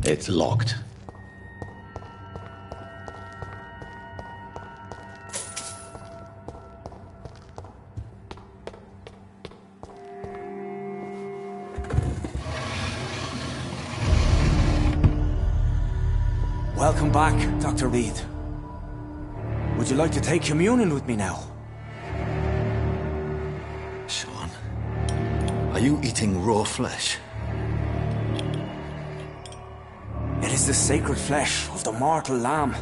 It's locked. Welcome back, Dr. Reed. Would you like to take communion with me now? Sean, are you eating raw flesh? It is the sacred flesh of the mortal lamb.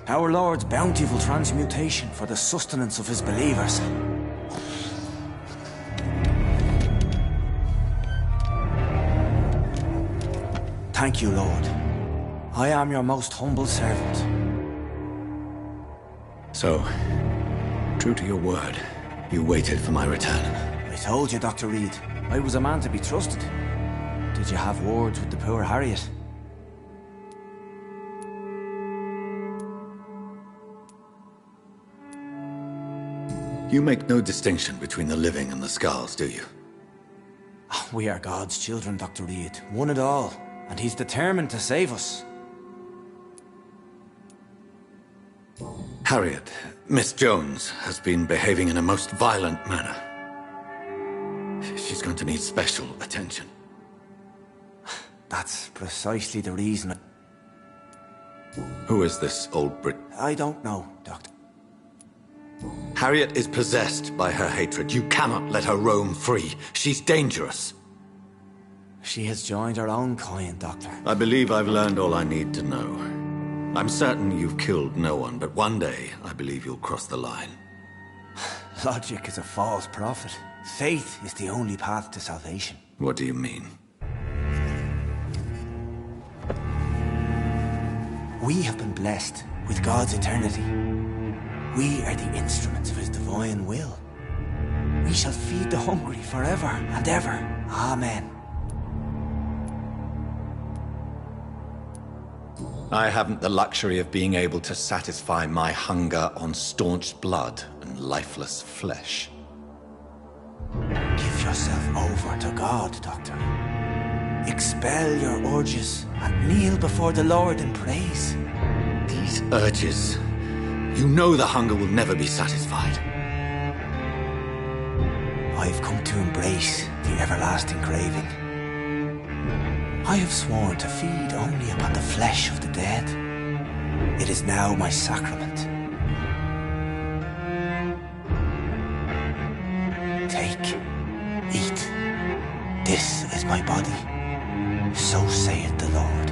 Our Lord's bountiful transmutation for the sustenance of his believers. Thank you, Lord. I am your most humble servant. So, true to your word, you waited for my return. I told you, Dr. Reed, I was a man to be trusted. Did you have words with the poor Harriet? You make no distinction between the living and the scars, do you? We are God's children, Dr. Reed. One and all. And he's determined to save us. Harriet, Miss Jones, has been behaving in a most violent manner. She's going to need special attention. That's precisely the reason. Who is this old Brit? I don't know, Doctor. Harriet is possessed by her hatred. You cannot let her roam free. She's dangerous. She has joined her own kind, Doctor. I believe I've learned all I need to know. I'm certain you've killed no one, but one day I believe you'll cross the line. Logic is a false prophet. Faith is the only path to salvation. What do you mean? We have been blessed with God's eternity. We are the instruments of his divine will. We shall feed the hungry forever and ever. Amen. I haven't the luxury of being able to satisfy my hunger on staunch blood and lifeless flesh. Give yourself over to God, Doctor. Expel your urges and kneel before the Lord in praise. These urges... You know the hunger will never be satisfied. I've come to embrace the everlasting craving. I have sworn to feed only upon the flesh of the dead. It is now my sacrament. Take, eat. This is my body. So saith the Lord.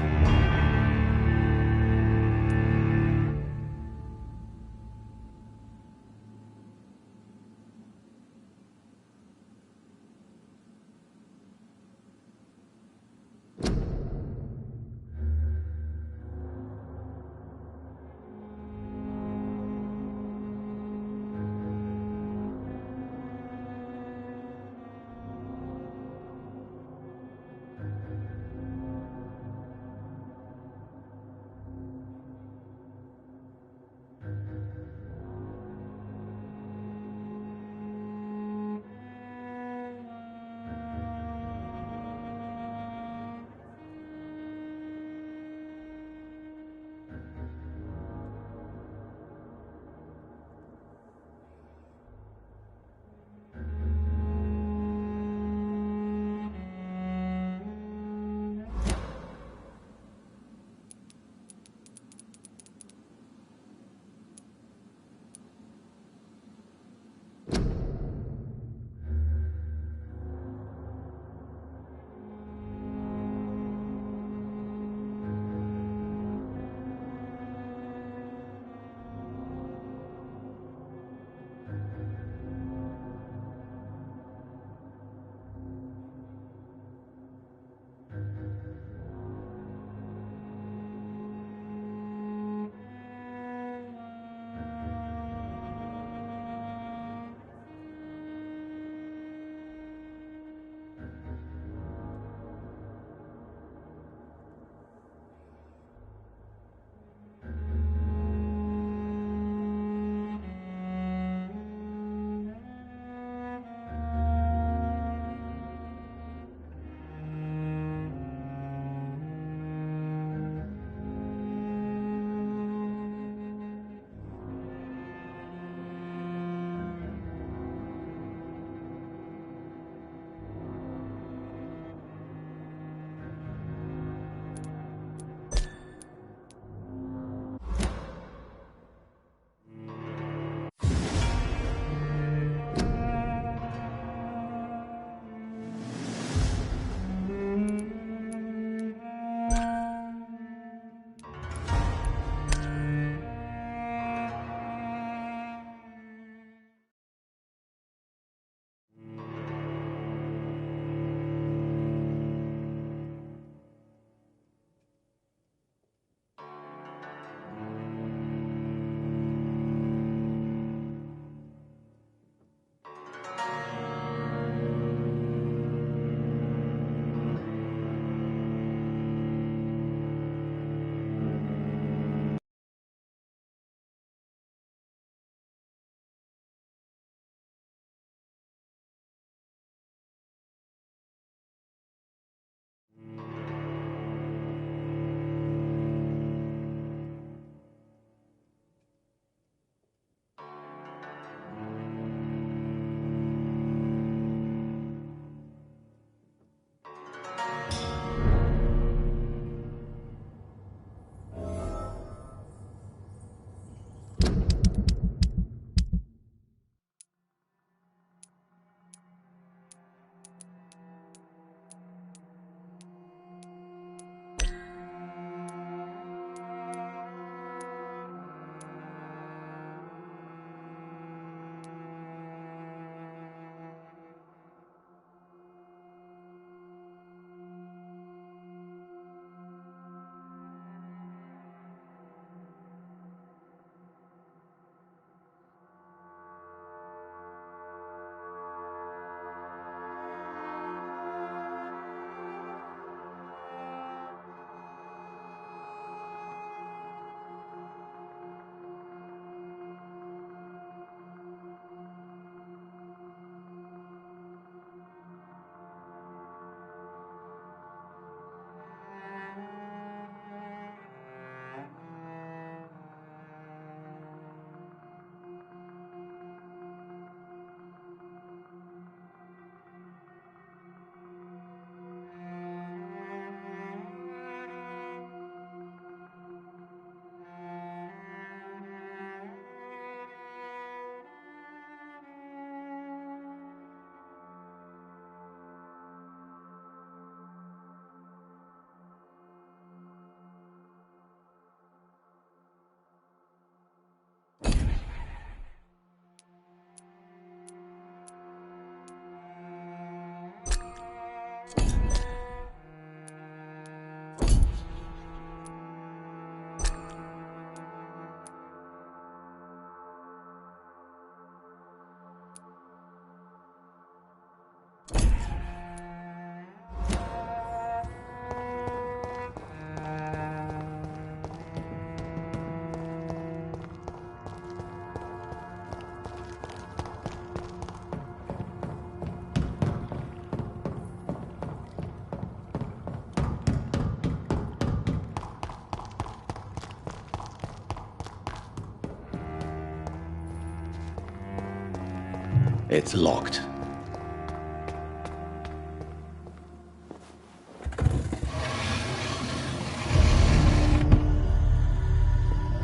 It's locked.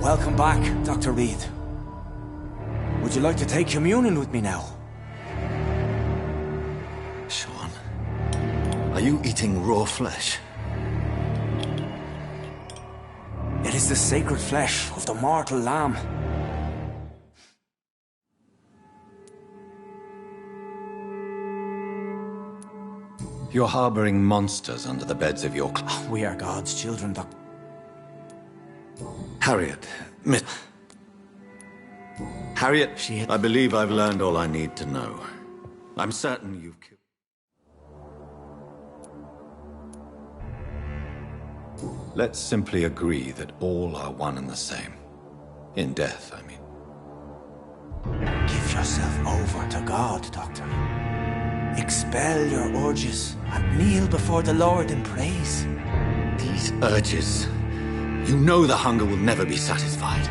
Welcome back, Dr. Reed. Would you like to take communion with me now? Sean, are you eating raw flesh? It is the sacred flesh of the mortal lamb. You're harboring monsters under the beds of your... We are God's children, Doctor. Harriet, Harriet, I believe I've learned all I need to know. I'm certain you've killed... Let's simply agree that all are one and the same. In death, I mean. Give yourself over to God, Doctor. Expel your urges and kneel before the Lord in praise. These urges... You know the hunger will never be satisfied.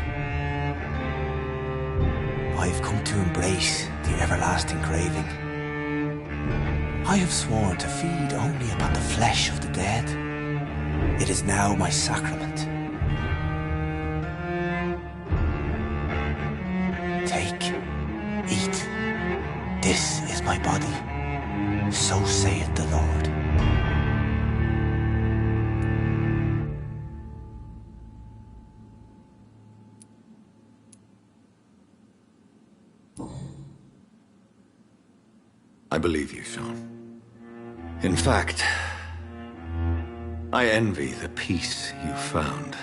I've come to embrace the everlasting craving. I have sworn to feed only upon the flesh of the dead. It is now my sacrament. Take, eat. This is my body. So saith the Lord. I believe you, Sean. In fact, I envy the peace you found,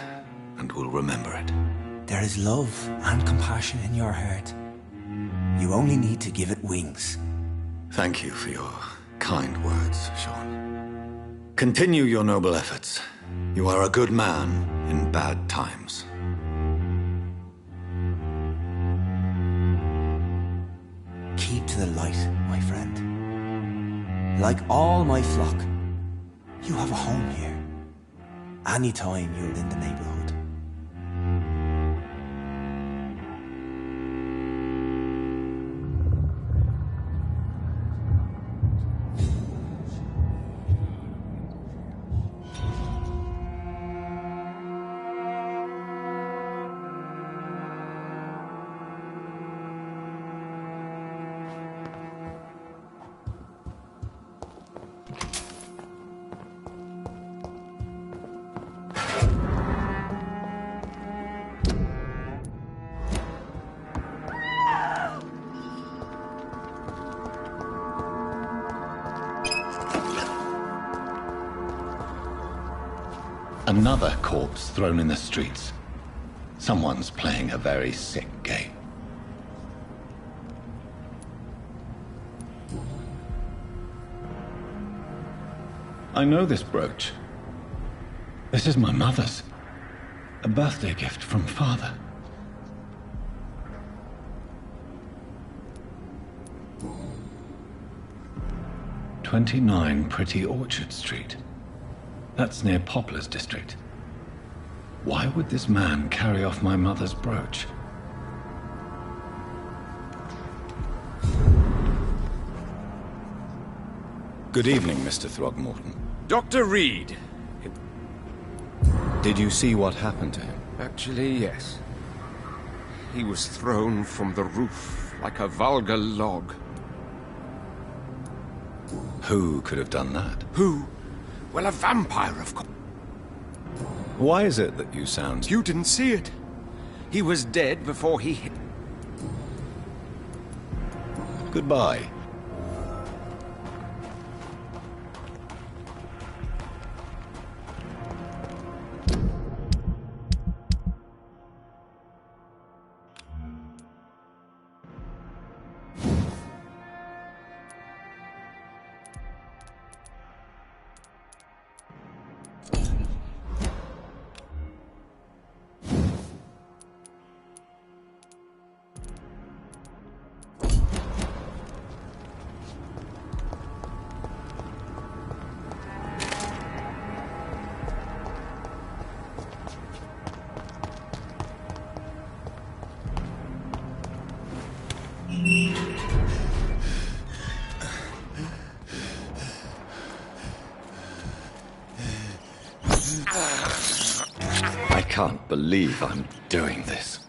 and will remember it. There is love and compassion in your heart. You only need to give it wings. Thank you for your kind words, Sean. Continue your noble efforts. You are a good man in bad times. Keep to the light, my friend. Like all my flock, you have a home here. Anytime you're in the neighborhood. Another corpse thrown in the streets. Someone's playing a very sick game. I know this brooch. This is my mother's. A birthday gift from father. "29 Pretty Orchard Street. That's near Poplar's district. Why would this man carry off my mother's brooch? Good evening, Mr. Throgmorton. Dr. Reed. Did you see what happened to him? Actually, yes. He was thrown from the roof like a vulgar log. Who could have done that? Who? Well, a vampire, of course. Why is it that you sound... You didn't see it. He was dead before he hit... Goodbye. can't believe I'm doing this.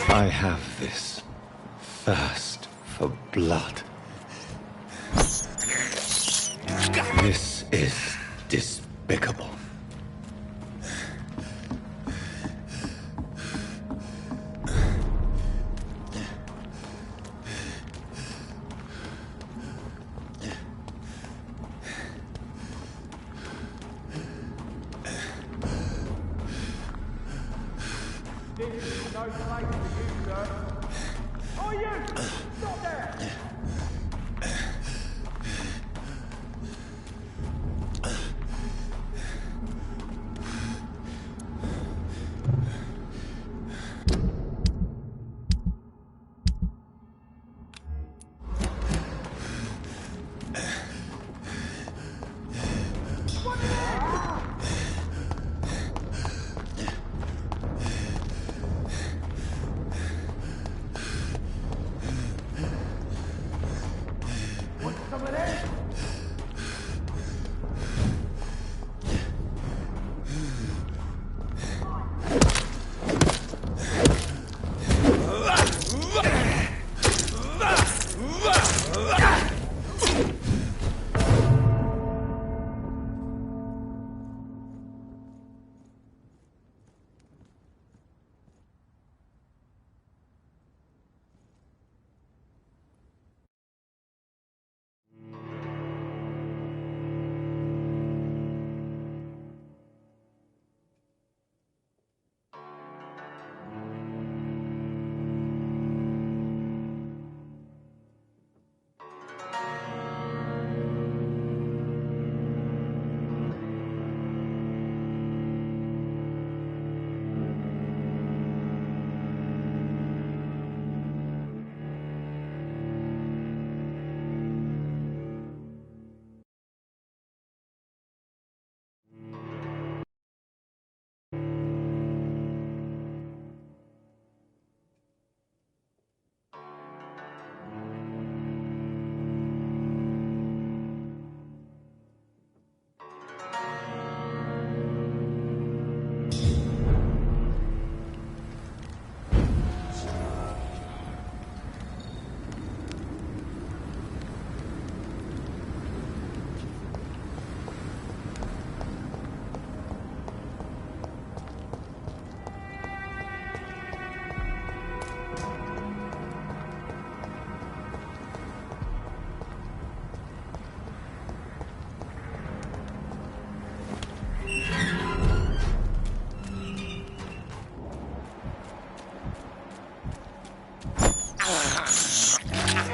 I have this thirst for blood. This is despicable.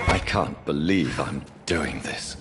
I can't believe I'm doing this.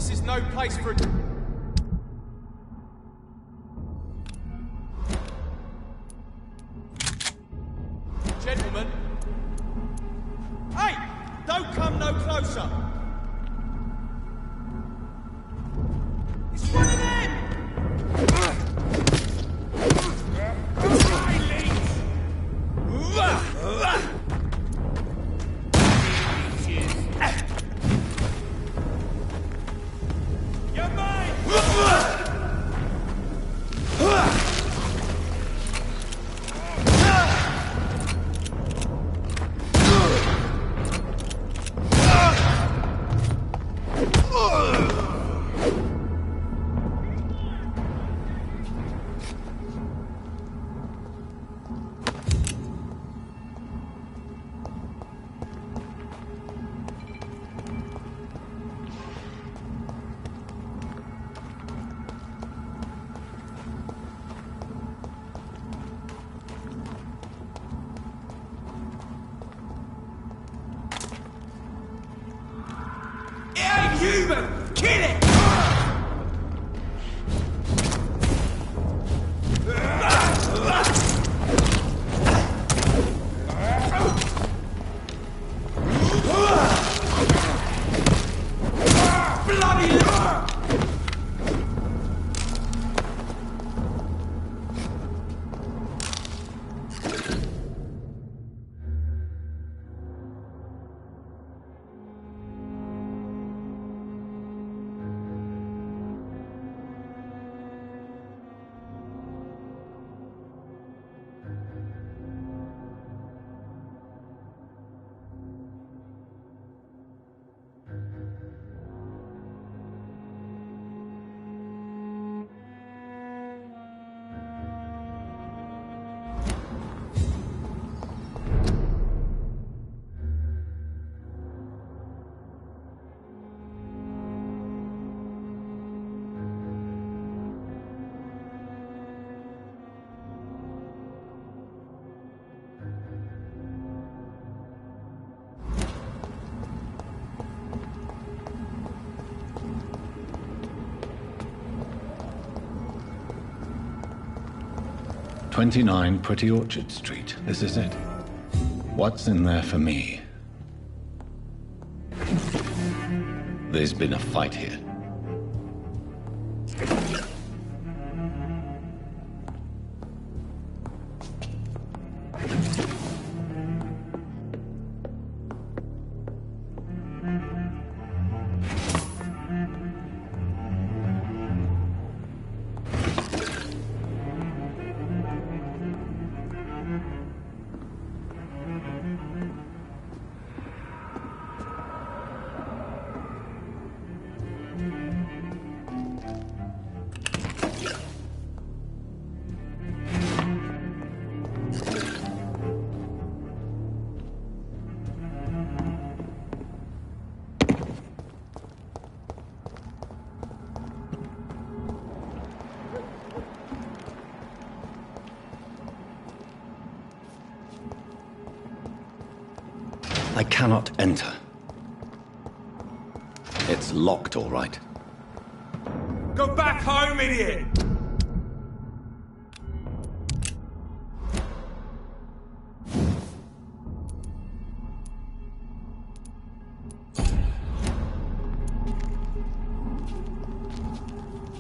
This is no place for a... Gentlemen. Hey! Don't come no closer! It's one of them! You're mine! Human! Kill it! Bloody "29 Pretty Orchard Street. This is it. What's in there for me? There's been a fight here. I cannot enter. It's locked, all right. Go back home, idiot!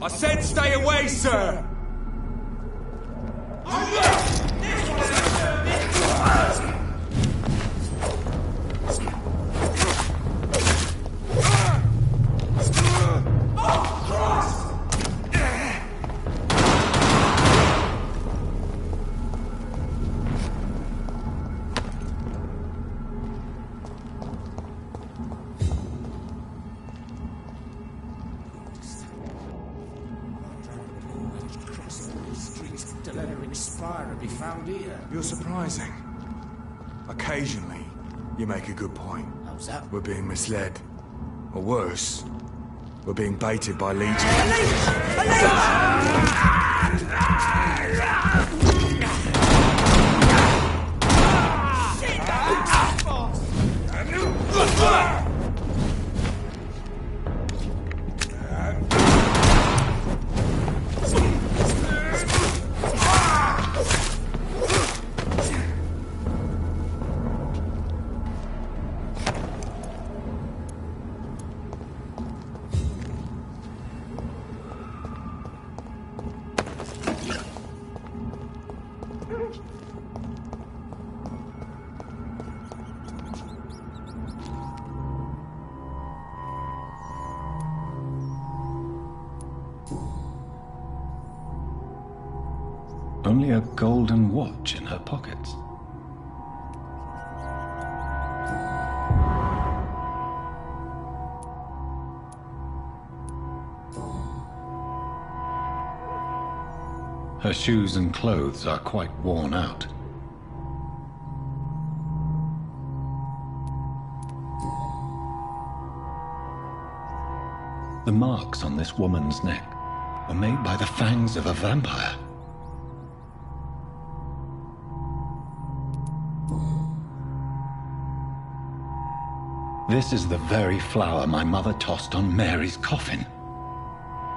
I said stay away, sir! You're surprising. Occasionally, you make a good point. How's that? We're being misled. Or worse, we're being baited by legions. only a golden watch in her pockets. Her shoes and clothes are quite worn out. The marks on this woman's neck were made by the fangs of a vampire. This is the very flower my mother tossed on Mary's coffin.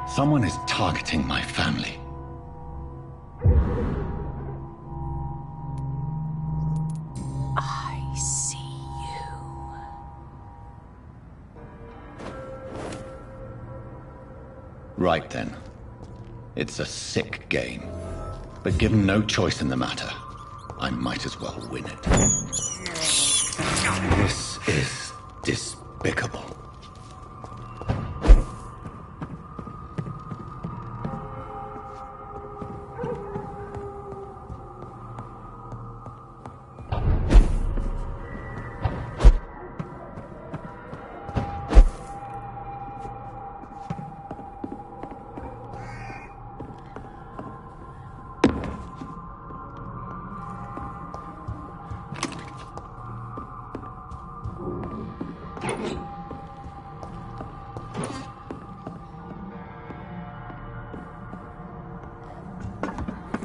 Someone is targeting my family. I see you. Right then. It's a sick game. But given no choice in the matter, I might as well win it. This is despicable.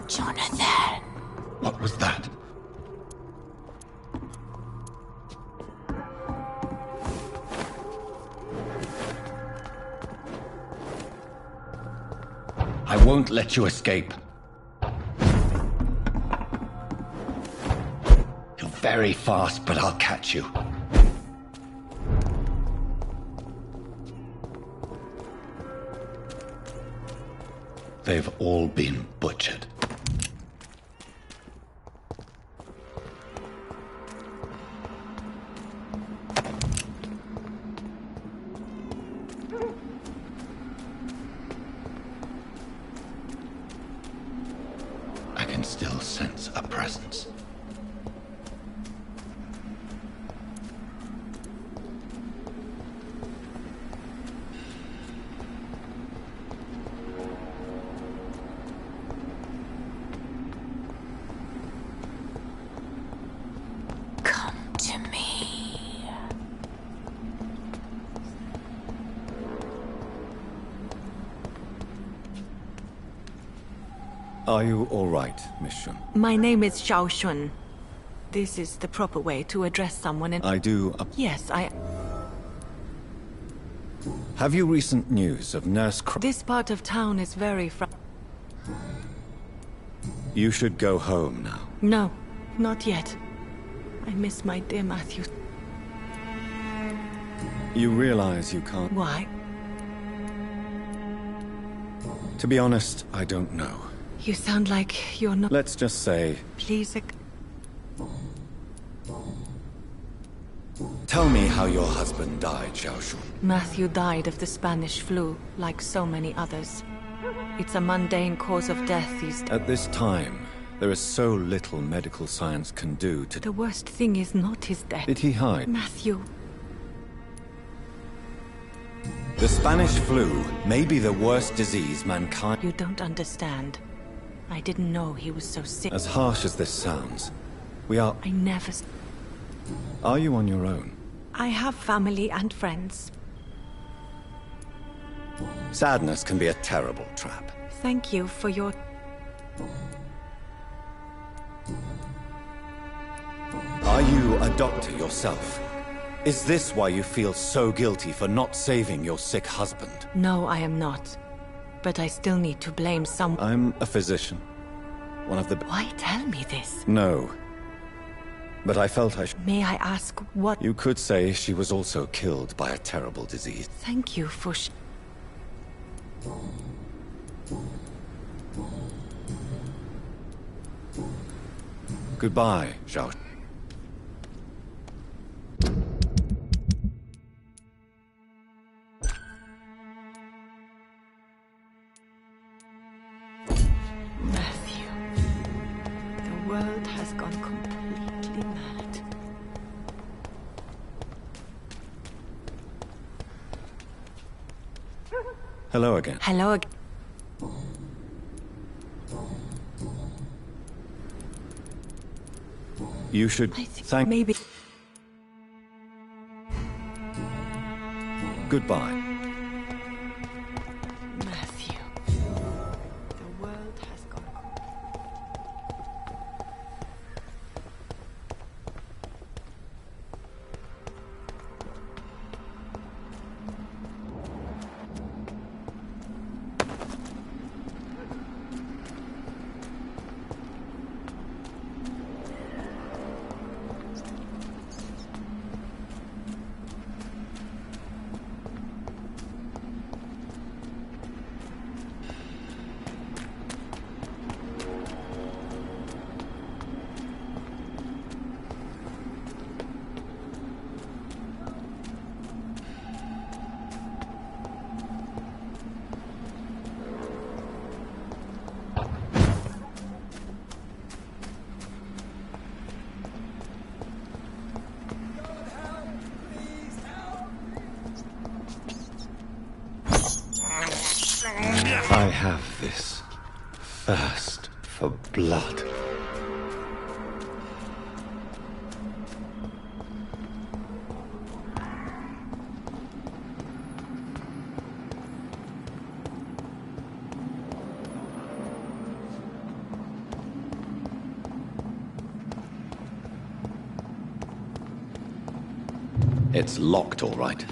Jonathan. What was that? I won't let you escape. You're very fast, but I'll catch you. They've all been butchered. I can still sense a presence. Come to me. Are you all right, Miss Shun? My name is Xiao Shun. This is the proper way to address someone in... I do... Yes, Have you recent news of Nurse This part of town is very You should go home now. No, not yet. I miss my dear Matthew. You realize you can't... Why? To be honest, I don't know. You sound like you're not... Let's just say... Please... Tell me how your husband died, Xiao Shun. Matthew died of the Spanish flu, like so many others. It's a mundane cause of death these days. At this time, there is so little medical science can do to... The worst thing is not his death. Did he hide? Matthew... The Spanish flu may be the worst disease mankind... You don't understand. I didn't know he was so sick. As harsh as this sounds, we are... I never... Are you on your own? I have family and friends. Sadness can be a terrible trap. Thank you for your... Are you a doctor yourself? Is this why you feel so guilty for not saving your sick husband? No, I am not. But I still need to blame someone. I'm a physician. One of the... Why tell me this? No. But I felt I should... May I ask what... You could say she was also killed by a terrible disease. Thank you for... Goodbye, Xiao. Matthew... Hello again. Hello again. You should I think thank... maybe... Goodbye. Matthew. The world has gone. I have this thirst for blood. It's locked, all right.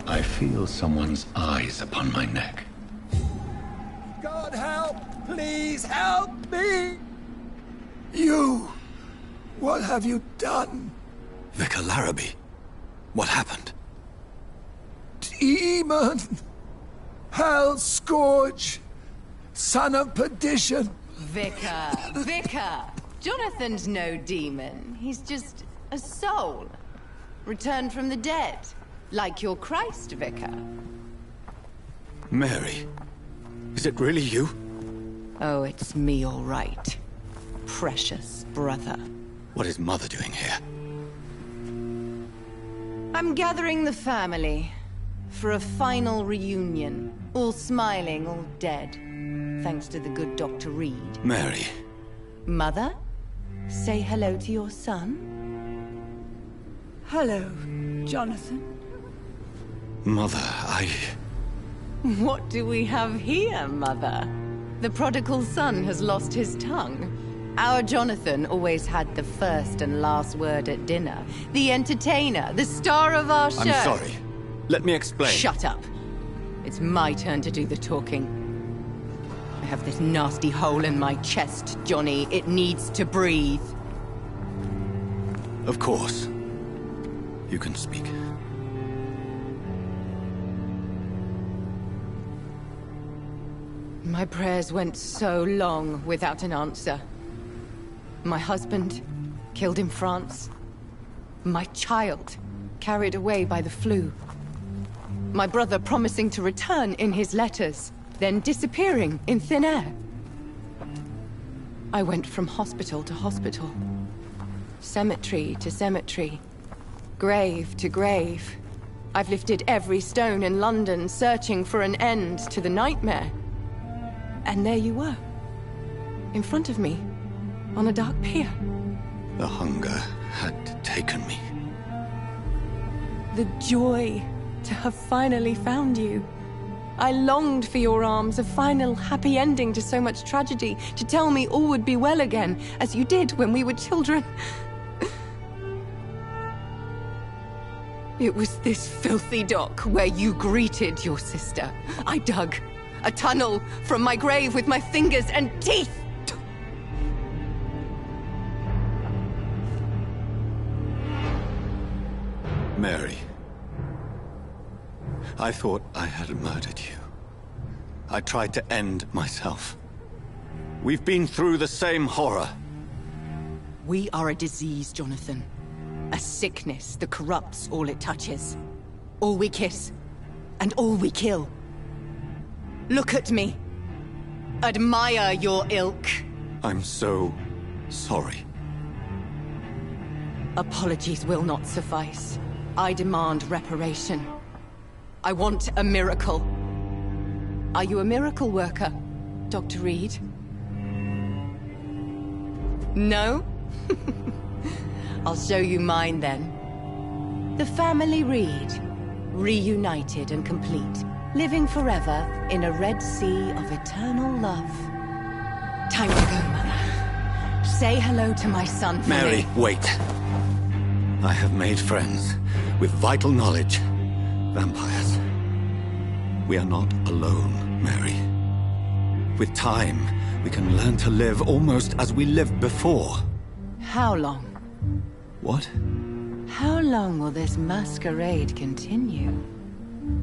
I feel someone's eyes upon my neck. God help! Please help me! You! What have you done? Vicar Larrabee, what happened? Demon! Hell Scourge! Son of perdition! Vicar! Jonathan's no demon. He's just a soul. Returned from the dead. Like your Christ, Vicar. Mary, is it really you? Oh, it's me, all right. Precious brother. What is Mother doing here? I'm gathering the family for a final reunion. All smiling, all dead. Thanks to the good Dr. Reed. Mary. Mother, say hello to your son. Hello, Jonathan. Mother, What do we have here, Mother? The prodigal son has lost his tongue. Our Jonathan always had the first and last word at dinner. The entertainer, the star of our show. I'm sorry. Let me explain. Shut up. It's my turn to do the talking. I have this nasty hole in my chest, Johnny. It needs to breathe. Of course. You can speak. My prayers went so long without an answer. My husband, killed in France. My child, carried away by the flu. My brother promising to return in his letters, then disappearing in thin air. I went from hospital to hospital. Cemetery to cemetery. Grave to grave. I've lifted every stone in London, searching for an end to the nightmare. And there you were. In front of me. On a dark pier. The hunger had taken me. The joy to have finally found you. I longed for your arms, a final happy ending to so much tragedy, to tell me all would be well again, as you did when we were children. It was this filthy dock where you greeted your sister. I dug a tunnel from my grave with my fingers and teeth. Mary. I thought I had murdered you. I tried to end myself. We've been through the same horror. We are a disease, Jonathan. A sickness that corrupts all it touches. All we kiss, and all we kill. Look at me. Admire your ilk. I'm so sorry. Apologies will not suffice. I demand reparation. I want a miracle. Are you a miracle worker, Dr. Reed? No? I'll show you mine then. The family Reed, reunited and complete, living forever in a red sea of eternal love. Time to go, Mother. Say hello to my son for Mary, me. wait. I have made friends with vital knowledge. Vampires. We are not alone, Mary. With time, we can learn to live almost as we lived before. How long? What? How long will this masquerade continue?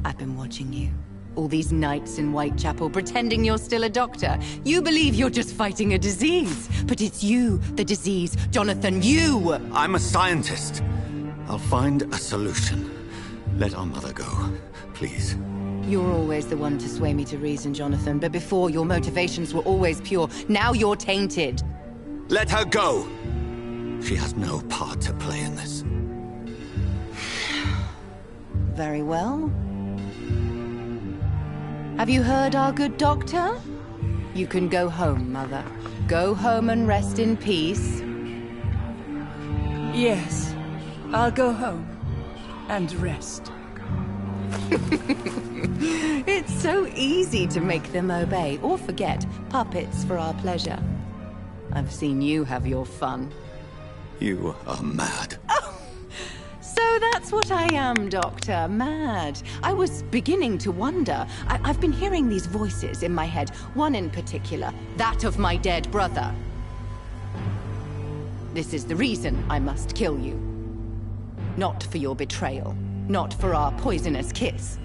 I've been watching you. All these nights in Whitechapel, pretending you're still a doctor. You believe you're just fighting a disease. But it's you, the disease. Jonathan, you! I'm a scientist. I'll find a solution. Let our mother go, please. You're always the one to sway me to reason, Jonathan. But before, your motivations were always pure. Now you're tainted. Let her go! She has no part to play in this. Very well. Have you heard our good doctor? You can go home, Mother. Go home and rest in peace. Yes, I'll go home and rest. It's so easy to make them obey or forget. Puppets for our pleasure. I've seen you have your fun. You are mad. So that's That's what I am, Doctor. Mad. I was beginning to wonder. I've been hearing these voices in my head. One in particular, that of my dead brother. This is the reason I must kill you. Not for your betrayal. Not for our poisonous kiss.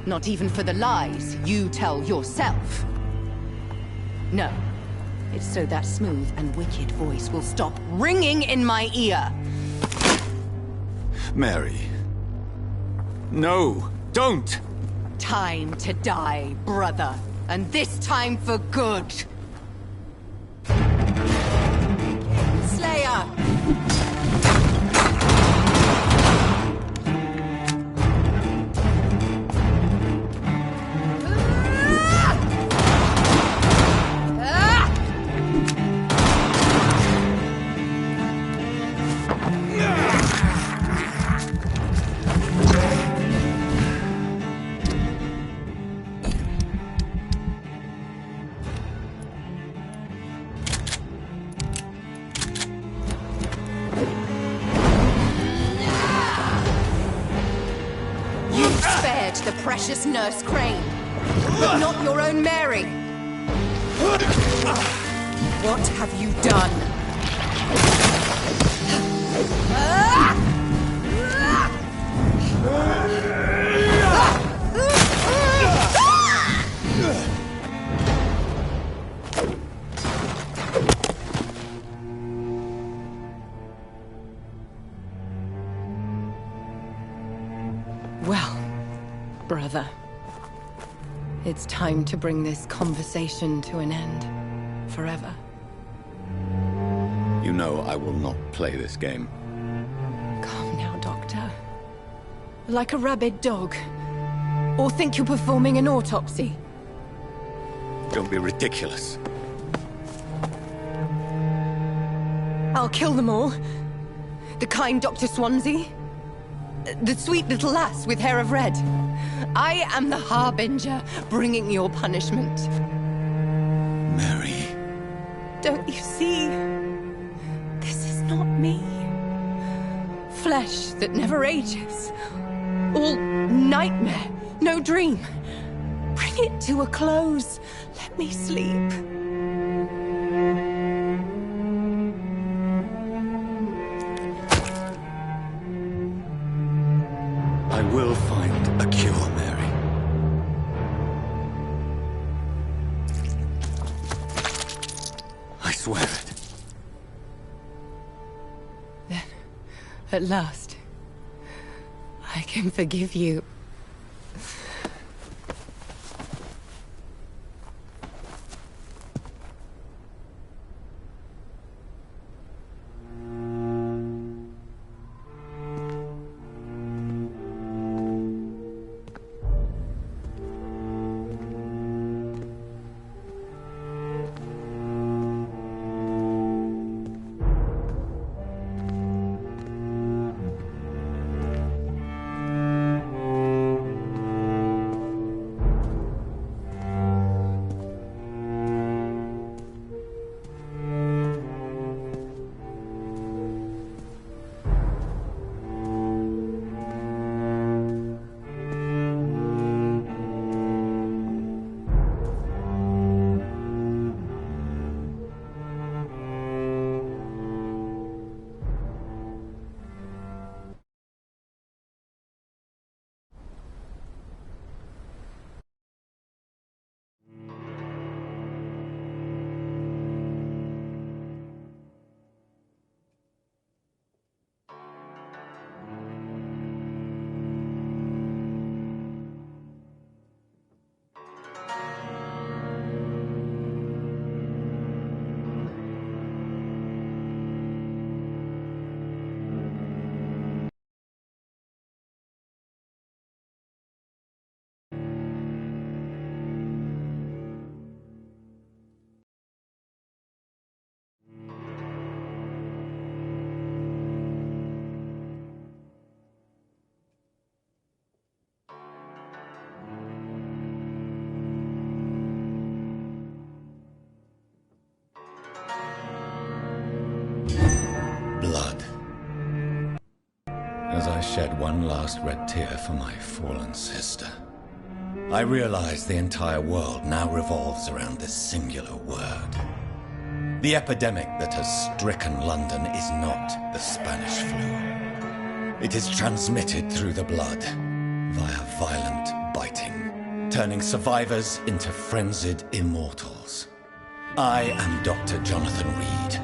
Not even for the lies you tell yourself. No. It's so that smooth and wicked voice will stop ringing in my ear. Mary. No, don't! Time to die, brother. And this time for good. Slayer! The precious Nurse Crane, but not your own Mary. What have you done? Well, brother, it's time to bring this conversation to an end. Forever. You know I will not play this game. Calm now, Doctor. Like a rabid dog. Or think you're performing an autopsy. Don't be ridiculous. I'll kill them all. The kind Dr. Swansea. The sweet little lass with hair of red. I am the Harbinger, bringing your punishment. Mary. Don't you see? This is not me. Flesh that never ages. All nightmare, no dream. Bring it to a close. Let me sleep. I will find a cure, Mary. I swear it. Then, at last, I can forgive you. shed one last red tear for my fallen sister. I realize the entire world now revolves around this singular word. The epidemic that has stricken London is not the Spanish flu. It is transmitted through the blood, via violent biting, turning survivors into frenzied immortals. I am Dr. Jonathan Reed.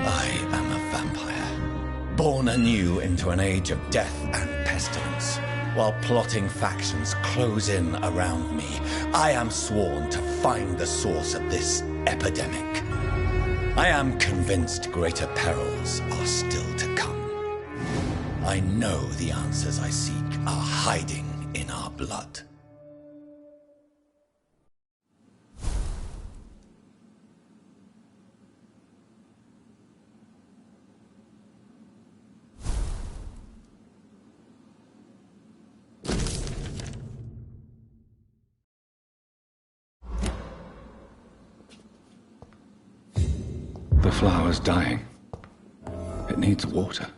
I am a vampire, born anew into an age of death and pestilence. While plotting factions close in around me, I am sworn to find the source of this epidemic. I am convinced greater perils are still to come. I know the answers I seek are hiding in our blood. The flower's dying. It needs water.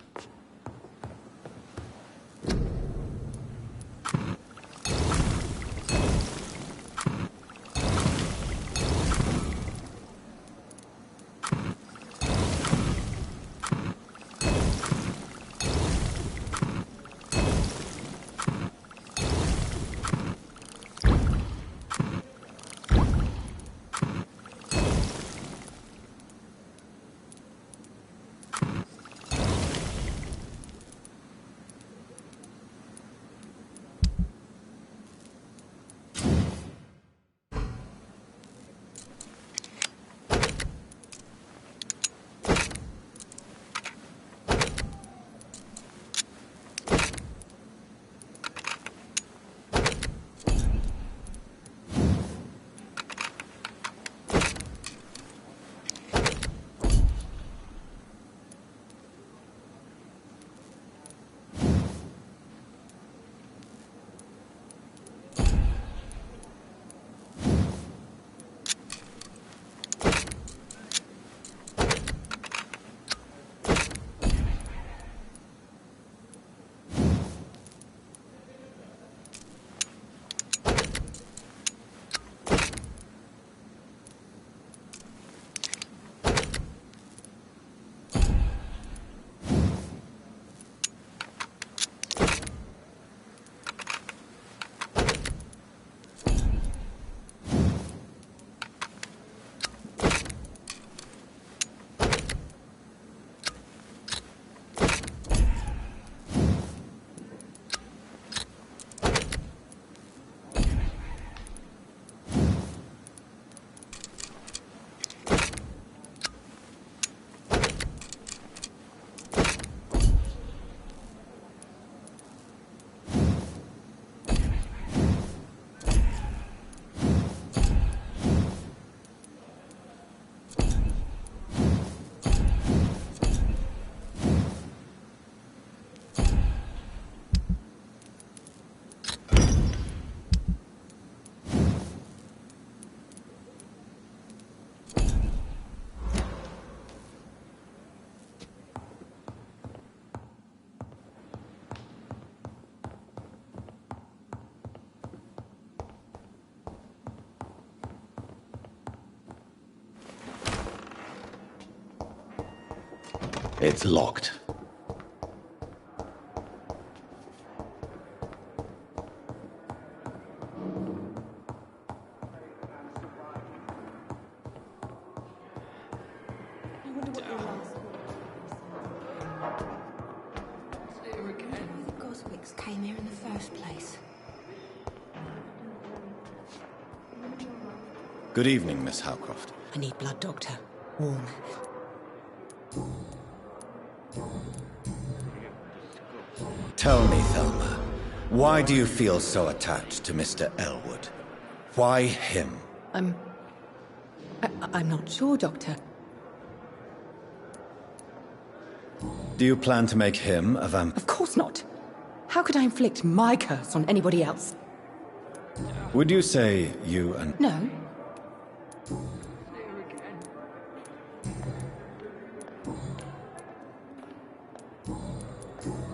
It's locked. Came here in the first place. Good evening, Miss Howcroft. I need blood, Doctor. Warm. Tell me, Thelma, why do you feel so attached to Mr. Elwood? Why him? I'm not sure, Doctor. Do you plan to make him a vampire? Of course not. How could I inflict my curse on anybody else? Would you say you and... No.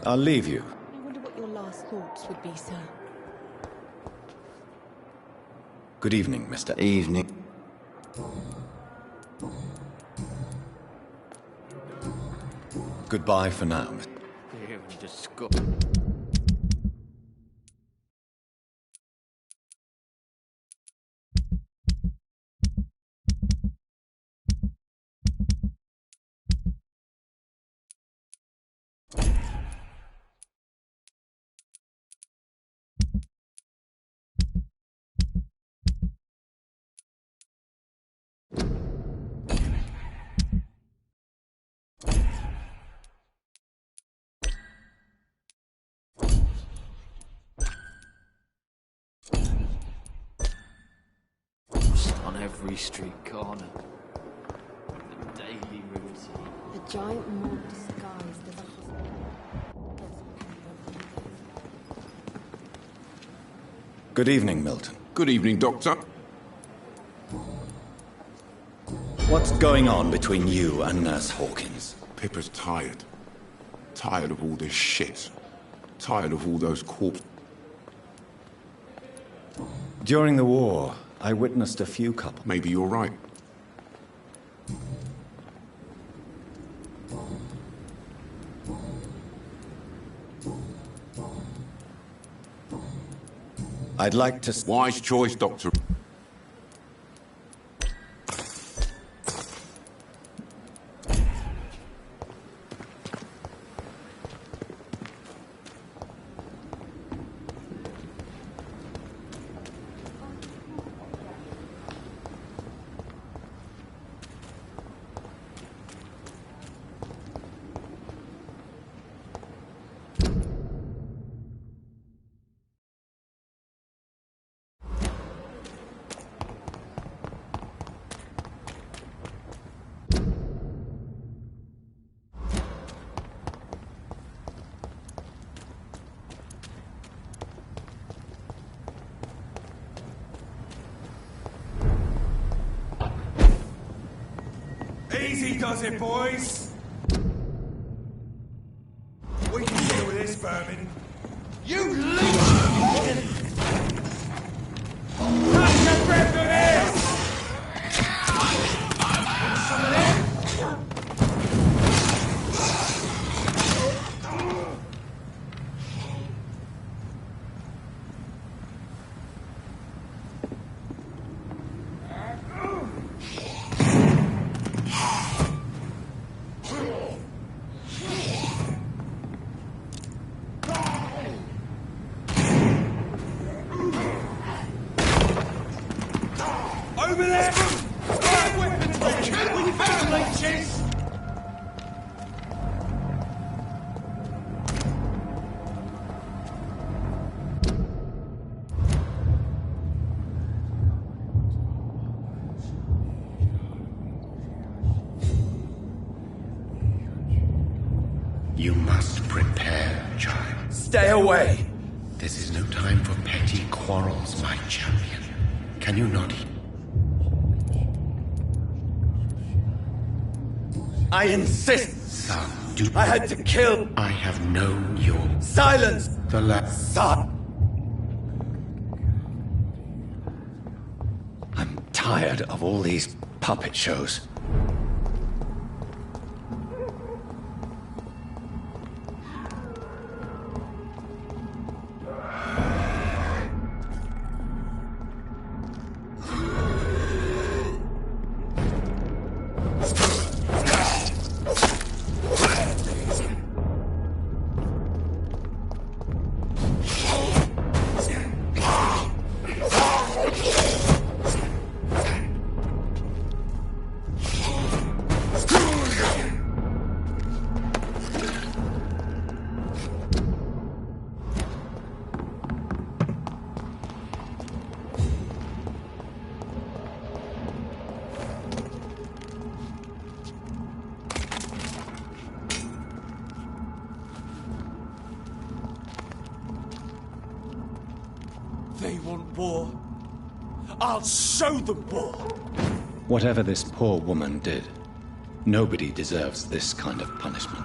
I'll leave you. thoughts would be, sir. Good evening, Mr. Evening. Goodbye for now, Mr. Here and disgust. On every street corner. The daily routine. A giant mob disguised as a hospital. Good evening, Milton. Good evening, Doctor. What's going on between you and Nurse Hawkins? Pippa's tired. Tired of all this shit. Tired of all those corpses. During the war, I witnessed a few couples. Maybe you're right. I'd like to... Wise choice, Doctor. Easy does it, boys. We can deal with this, vermin. You leave! Catch your breath of this! Some of this? Over there! Fire weapons ready! We found leeches! You must prepare, child. Stay away! This is no time for petty quarrels, my champion. Can you not hear? I insist! Son, do I had to kill! I have known your... Silence! The last... Son! I'm tired of all these puppet shows. They want war. I'll show them war. Whatever this poor woman did, nobody deserves this kind of punishment.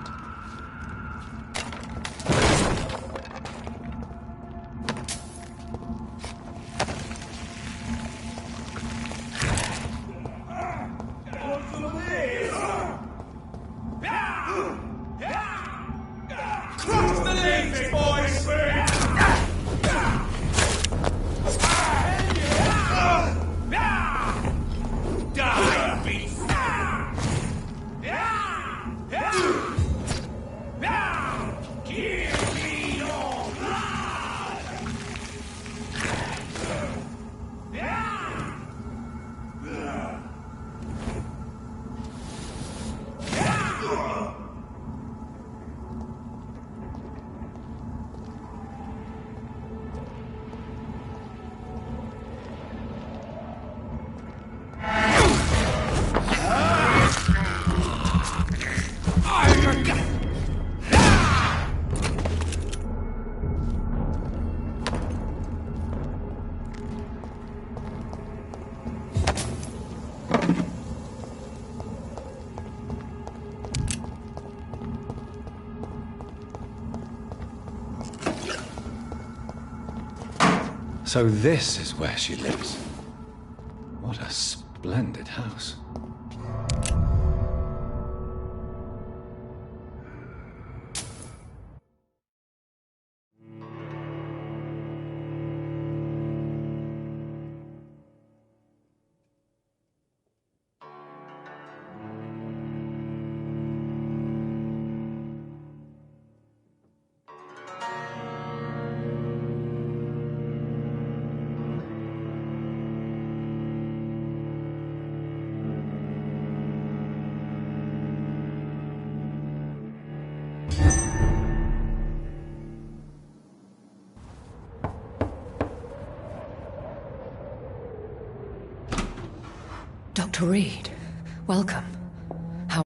So this is where she lives. What a splendid house. Dr. Reed, welcome. How...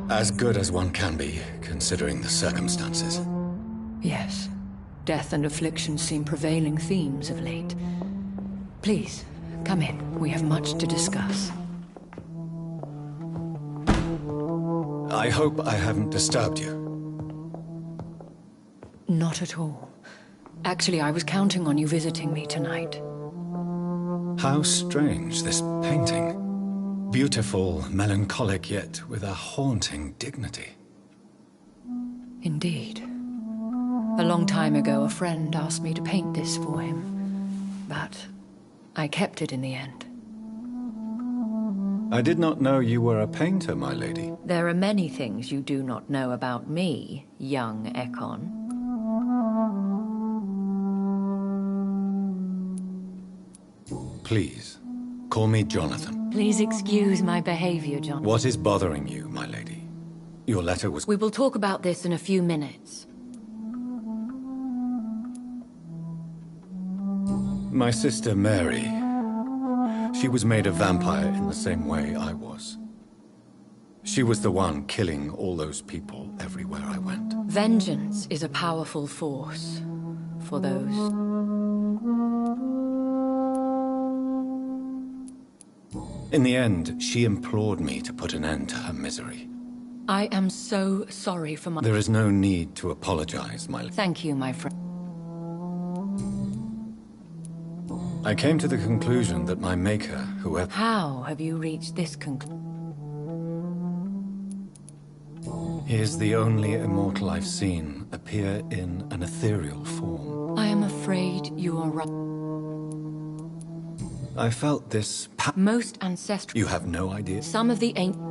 As good as one can be, considering the circumstances. Yes. Death and affliction seem prevailing themes of late. Please, come in. We have much to discuss. I hope I haven't disturbed you. Not at all. Actually, I was counting on you visiting me tonight. How strange, this painting. Beautiful, melancholic, yet with a haunting dignity. Indeed. A long time ago, a friend asked me to paint this for him, but I kept it in the end. I did not know you were a painter, my lady. There are many things you do not know about me, young Ekon. Please, call me Jonathan. Please excuse my behavior, John. What is bothering you, my lady? Your letter was... We will talk about this in a few minutes. My sister Mary. She was made a vampire in the same way I was. She was the one killing all those people everywhere I went. Vengeance is a powerful force for those... In the end, she implored me to put an end to her misery. I am so sorry for my... There is no need to apologize, my lady. Thank you, my friend. I came to the conclusion that my maker, whoever... How have you reached this conclusion? He is the only immortal I've seen appear in an ethereal form. I am afraid you are right. I felt this most ancestral... You have no idea? Some of the ancient...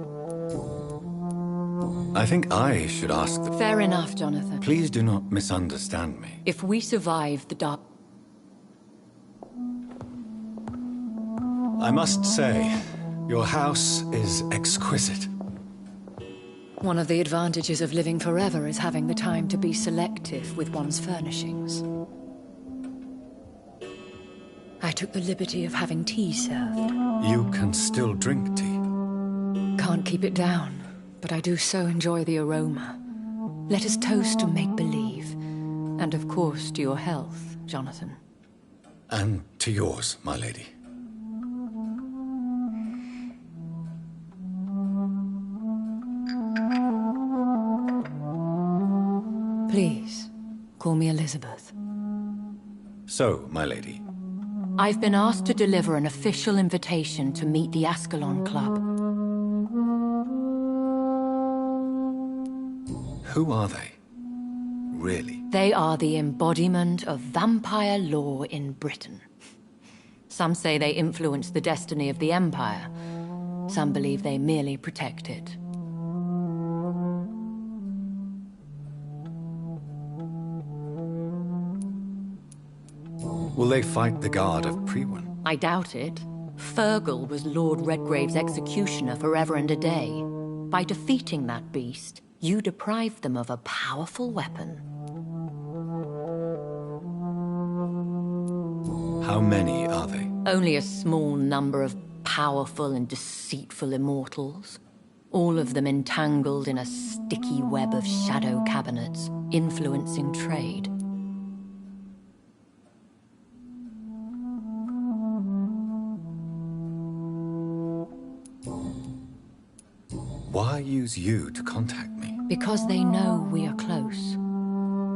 I think I should ask the... Fair enough, Jonathan. Please do not misunderstand me. If we survive the dark... I must say, your house is exquisite. One of the advantages of living forever is having the time to be selective with one's furnishings. I took the liberty of having tea served. You can still drink tea? Can't keep it down, but I do so enjoy the aroma. Let us toast to make-believe. And of course, to your health, Jonathan. And to yours, my lady. Please, call me Elizabeth. So, my lady. I've been asked to deliver an official invitation to meet the Ascalon Club. Who are they? Really? They are the embodiment of vampire law in Britain. Some say they influence the destiny of the Empire. Some believe they merely protect it. Will they fight the guard of Priwen? I doubt it. Fergal was Lord Redgrave's executioner forever and a day. By defeating that beast, you deprived them of a powerful weapon. How many are they? Only a small number of powerful and deceitful immortals. All of them entangled in a sticky web of shadow cabinets, influencing trade. Why use you to contact me? Because they know we are close.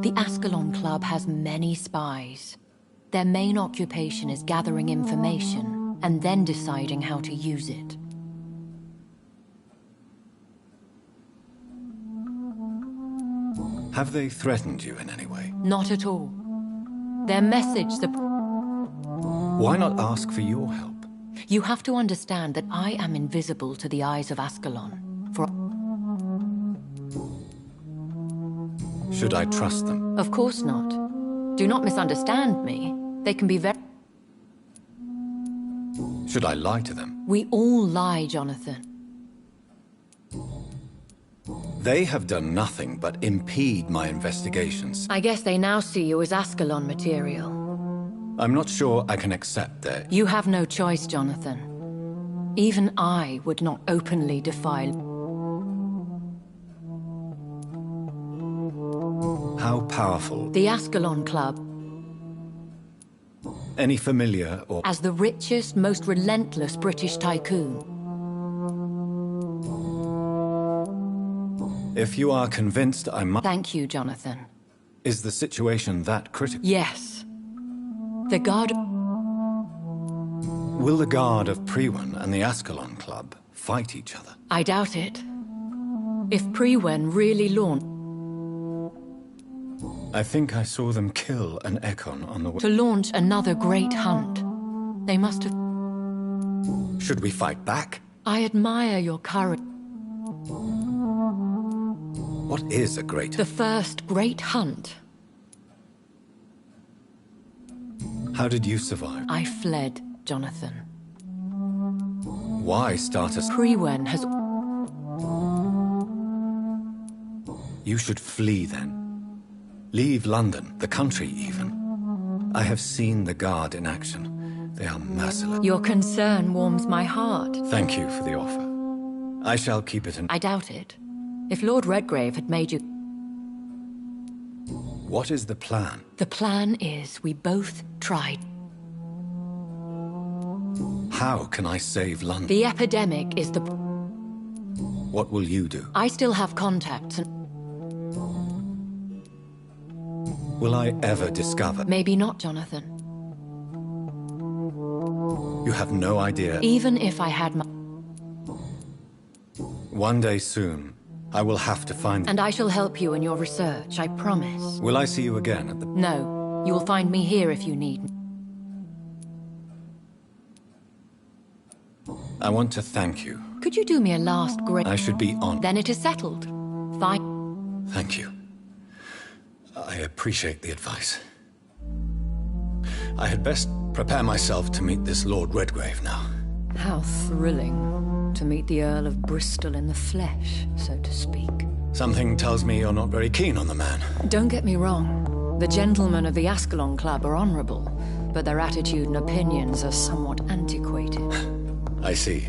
The Ascalon Club has many spies. Their main occupation is gathering information and then deciding how to use it. Have they threatened you in any way? Not at all. Their message... Why not ask for your help? You have to understand that I am invisible to the eyes of Ascalon. Should I trust them? Of course not. Do not misunderstand me. They can be very... Should I lie to them? We all lie, Jonathan. They have done nothing but impede my investigations. I guess they now see you as Ascalon material. I'm not sure I can accept their... You have no choice, Jonathan. Even I would not openly defile... How powerful? The Ascalon Club. Any familiar or... As the richest, most relentless British tycoon. If you are convinced I must... Thank you, Jonathan. Is the situation that critical? Yes. The Guard... Will the Guard of Priwen and the Ascalon Club fight each other? I doubt it. If Priwen really launched... I think I saw them kill an Ekon on the way. To launch another great hunt. They must have... Should we fight back? I admire your courage. What is a great... The first great hunt. How did you survive? I fled, Jonathan. Why start as... Priwen has... You should flee then. Leave London, the country even. I have seen the Guard in action. They are merciless. Your concern warms my heart. Thank you for the offer. I shall keep it in... I doubt it. If Lord Redgrave had made you... What is the plan? The plan is we both tried. How can I save London? The epidemic is the... What will you do? I still have contacts and... Will I ever discover? Maybe not, Jonathan. You have no idea. Even if I had my... One day soon, I will have to find... And I shall help you in your research, I promise. Will I see you again at the... No. You will find me here if you need me. I want to thank you. Could you do me a last great... I should be on. Then it is settled. Fine. Thank you. I appreciate the advice. I had best prepare myself to meet this Lord Redgrave now. How thrilling to meet the Earl of Bristol in the flesh, so to speak. Something tells me you're not very keen on the man. Don't get me wrong. The gentlemen of the Ascalon Club are honorable, but their attitude and opinions are somewhat antiquated. I see.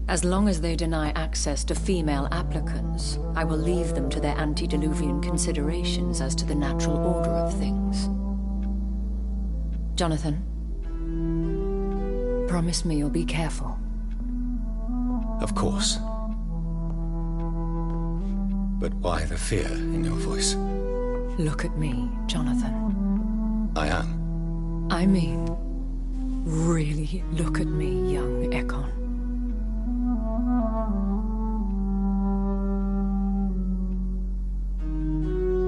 As long as they deny access to female applicants, I will leave them to their antediluvian considerations as to the natural order of things. Jonathan, promise me you'll be careful. Of course. But why the fear in your voice? Look at me, Jonathan. I am. I mean, really look at me, young Ekon.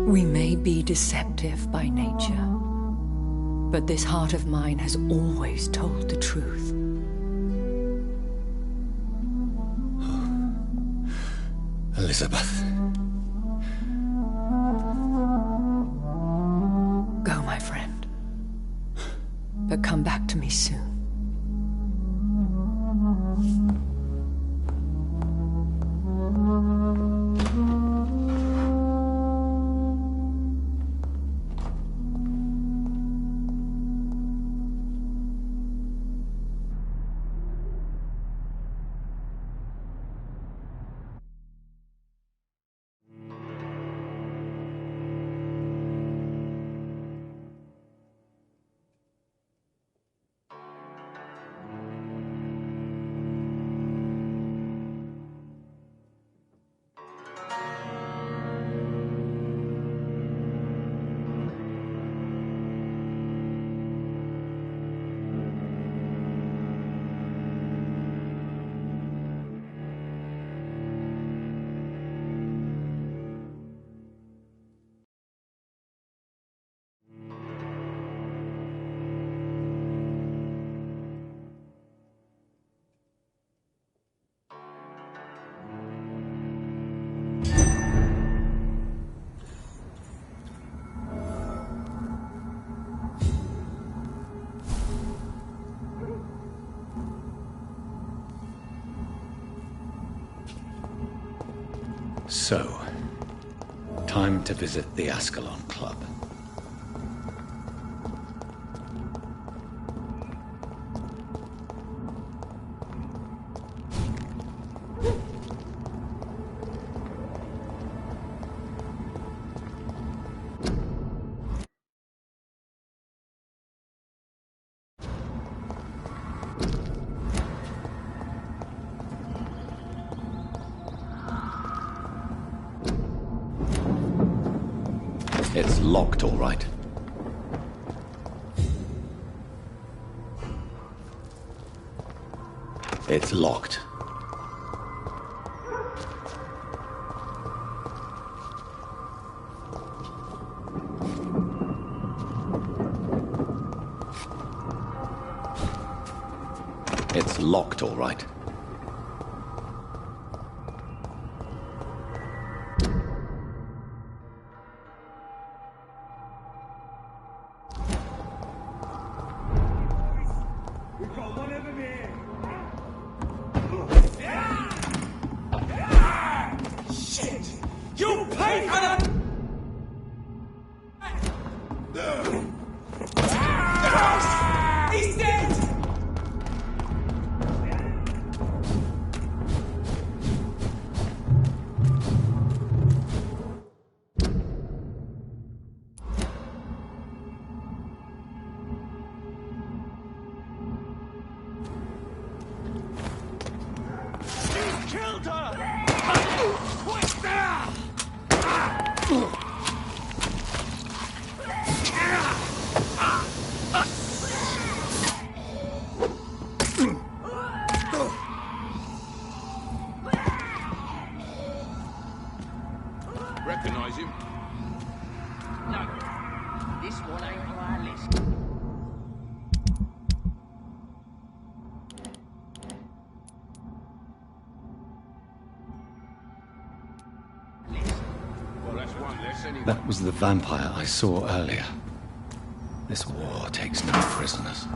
We may be deceptive by nature, but this heart of mine has always told the truth. Elizabeth. Go, my friend. But come back to me soon. So, time to visit the Ascalon Club. It's locked, all right. It's locked. It's locked, all right. Recognize him? No, this one ain't on our list. Well, that's one less anyway. That was the vampire I saw earlier. This war takes no prisoners.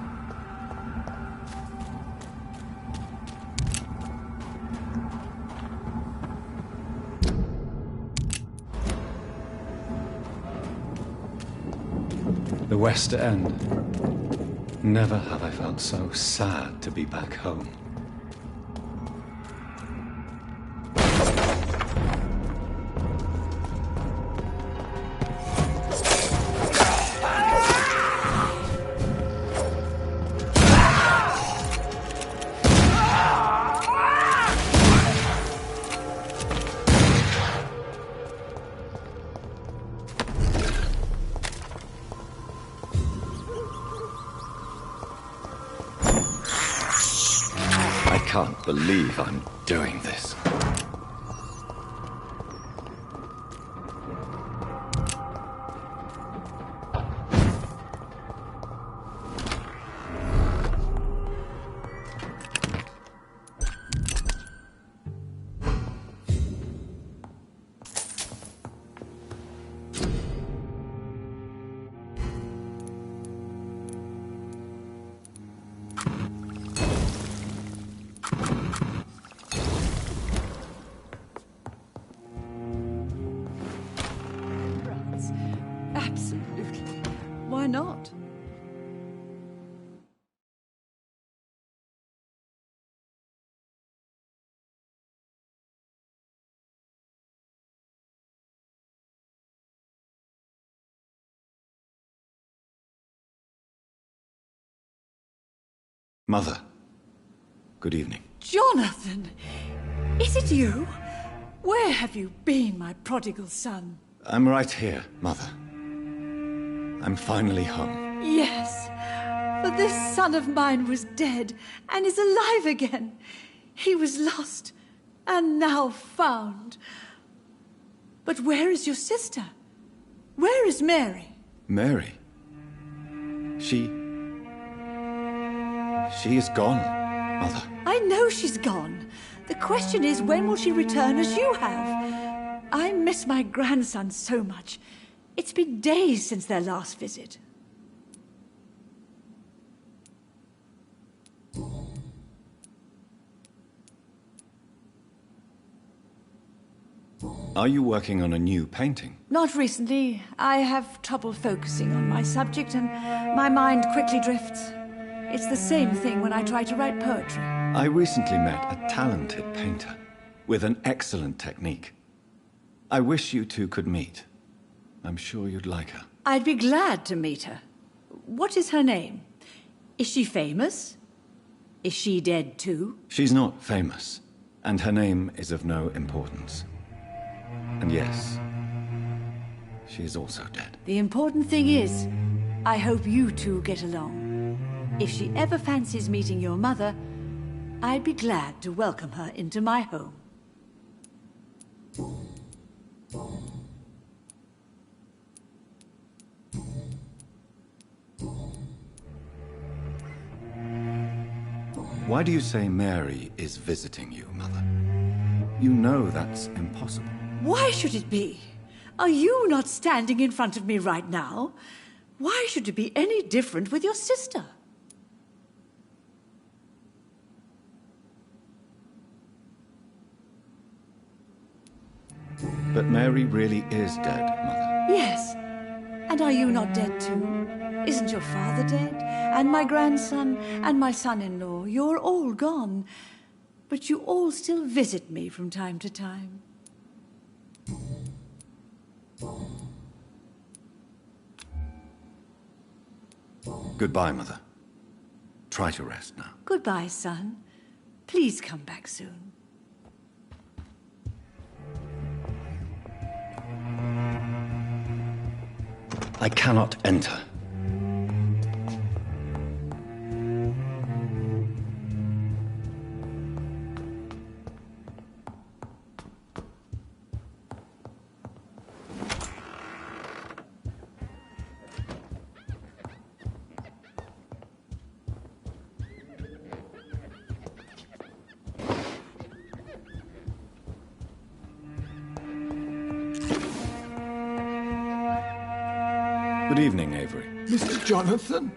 The West End. Never have I felt so sad to be back home. I can't believe I'm doing this. Absolutely. Why not? Mother, good evening. Jonathan! Is it you? Where have you been, my prodigal son? I'm right here, Mother. I'm finally home. Yes, for this son of mine was dead and is alive again. He was lost and now found. But where is your sister? Where is Mary? Mary? She is gone, Mother. I know she's gone. The question is, when will she return as you have? I miss my grandson so much. It's been days since their last visit. Are you working on a new painting? Not recently. I have trouble focusing on my subject and my mind quickly drifts. It's the same thing when I try to write poetry. I recently met a talented painter with an excellent technique. I wish you two could meet. I'm sure you'd like her. I'd be glad to meet her. What is her name? Is she famous? Is she dead too? She's not famous, and her name is of no importance. And yes, she is also dead. The important thing is, I hope you two get along. If she ever fancies meeting your mother, I'd be glad to welcome her into my home. Why do you say Mary is visiting you, Mother? You know that's impossible. Why should it be? Are you not standing in front of me right now? Why should it be any different with your sister? But Mary really is dead, Mother. Yes. And are you not dead too? Isn't your father dead? And my grandson? And my son-in-law? You're all gone. But you all still visit me from time to time. Goodbye, Mother. Try to rest now. Goodbye, son. Please come back soon. I cannot enter. Good evening, Avery. Mr. Jonathan?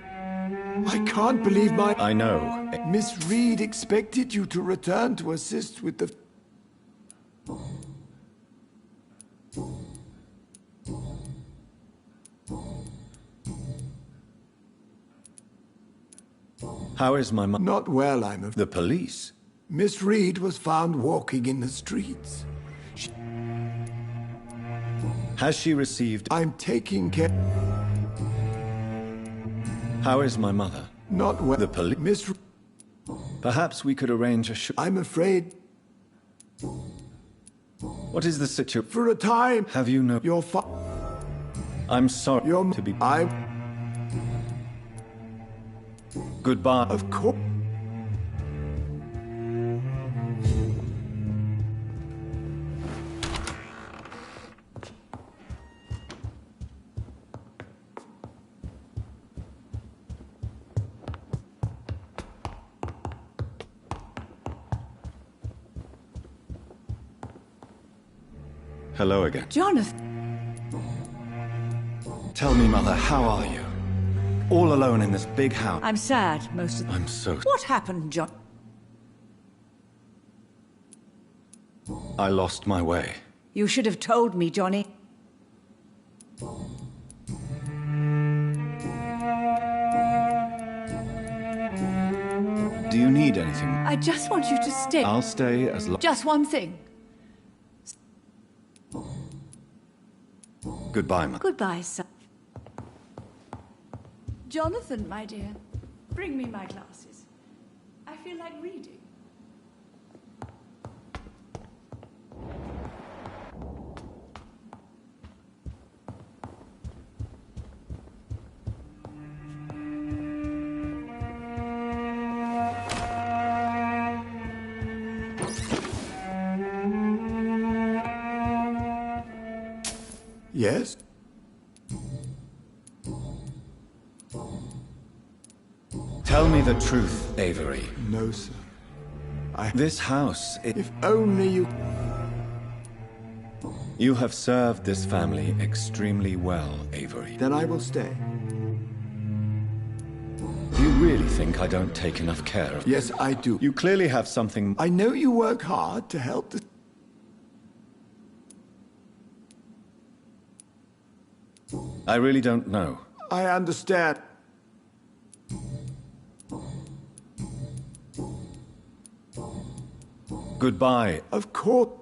I can't believe my... I know. Miss Reed expected you to return to assist with the... How is my mother? Not well, I'm afraid. The police? Miss Reed was found walking in the streets. Has she received... I'm taking care... How is my mother? Not well. The police? Miss... Perhaps we could arrange a I'm afraid... What is the situation? For a time... Have you no... Your I'm sorry Your... to be... I'm... Goodbye. Of course... Hello again. Jonathan! Tell me, Mother, how are you? All alone in this big house. I'm sad most of the... I'm so... What happened, John? I lost my way. You should have told me, Johnny. Do you need anything? I just want you to stay. I'll stay as long... Just one thing. Goodbye, Mother. Goodbye, son. Jonathan, my dear, bring me my glasses. I feel like reading. Yes? Tell me the truth, Avery. No, sir. This house... If only you... You have served this family extremely well, Avery. Then I will stay. Do you really think I don't take enough care of... Yes, I do. You clearly have something... I know you work hard to help the... I really don't know. I understand. Goodbye. Of course.